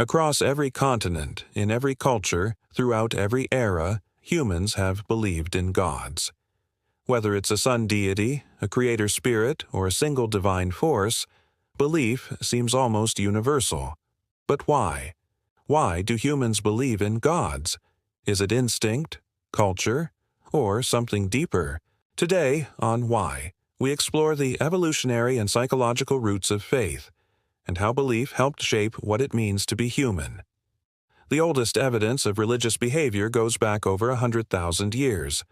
Across every continent, in every culture, throughout every era, humans have believed in gods. Whether it's a sun deity, a creator spirit, or a single divine force, belief seems almost universal. But why? Why do humans believe in gods? Is it instinct, culture, or something deeper? Today, on Why, we explore the evolutionary and psychological roots of faith, and how belief helped shape what it means to be human. The oldest evidence of religious behavior goes back over 100,000 years,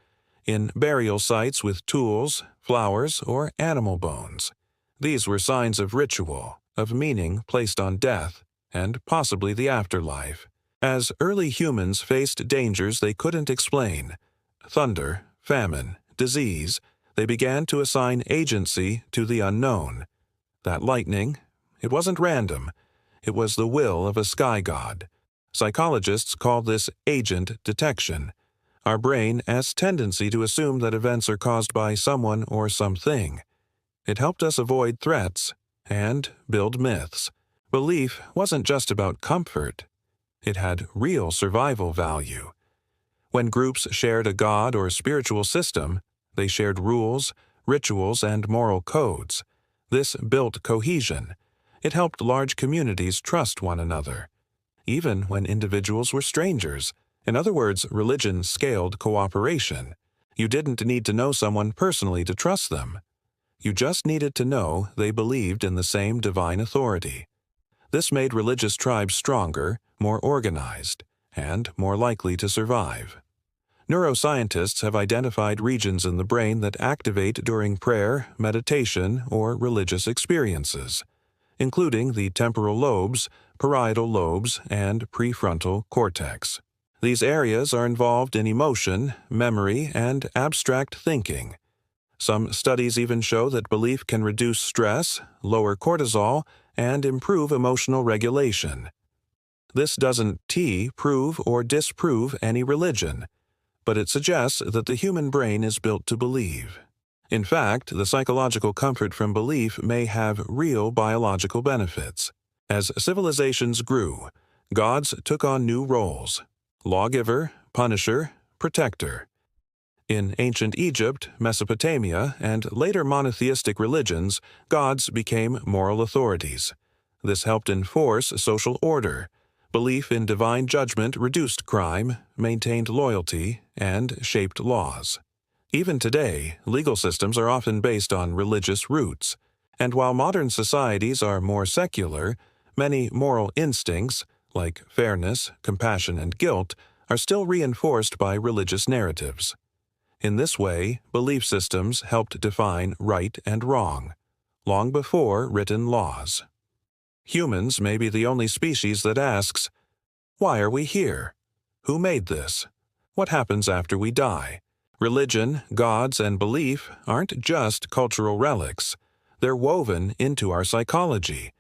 in burial sites with tools, flowers, or animal bones. These were signs of ritual, of meaning placed on death, and possibly the afterlife. As early humans faced dangers they couldn't explain, thunder, famine, disease, they began to assign agency to the unknown. That lightning, it wasn't random. It was the will of a sky god. Psychologists call this agent detection. Our brain has tendency to assume that events are caused by someone or something. It helped us avoid threats and build myths. Belief wasn't just about comfort. It had real survival value. When groups shared a god or spiritual system, they shared rules, rituals, and moral codes. This built cohesion. It helped large communities trust one another, even when individuals were strangers. In other words, religion scaled cooperation. You didn't need to know someone personally to trust them. You just needed to know they believed in the same divine authority. This made religious tribes stronger, more organized, and more likely to survive. Neuroscientists have identified regions in the brain that activate during prayer, meditation, or religious experiences, including the temporal lobes, parietal lobes, and prefrontal cortex. These areas are involved in emotion, memory, and abstract thinking. Some studies even show that belief can reduce stress, lower cortisol, and improve emotional regulation. This doesn't prove or disprove any religion, but it suggests that the human brain is built to believe. In fact, the psychological comfort from belief may have real biological benefits. As civilizations grew, gods took on new roles: lawgiver, punisher, protector. In ancient Egypt, Mesopotamia, and later monotheistic religions, gods became moral authorities. This helped enforce social order. Belief in divine judgment reduced crime, maintained loyalty, and shaped laws. Even today, legal systems are often based on religious roots, and while modern societies are more secular, many moral instincts, like fairness, compassion, and guilt, are still reinforced by religious narratives. In this way, belief systems helped define right and wrong, long before written laws. Humans may be the only species that asks, "Why are we here? Who made this? What happens after we die?" Religion, gods, and belief aren't just cultural relics. They're woven into our psychology.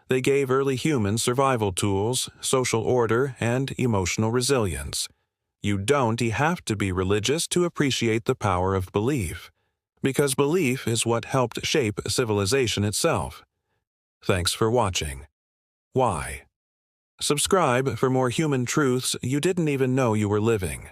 They gave early humans survival tools, social order, and emotional resilience. You don't have to be religious to appreciate the power of belief, because belief is what helped shape civilization itself. Thanks for watching. Why? Subscribe for more human truths you didn't even know you were living.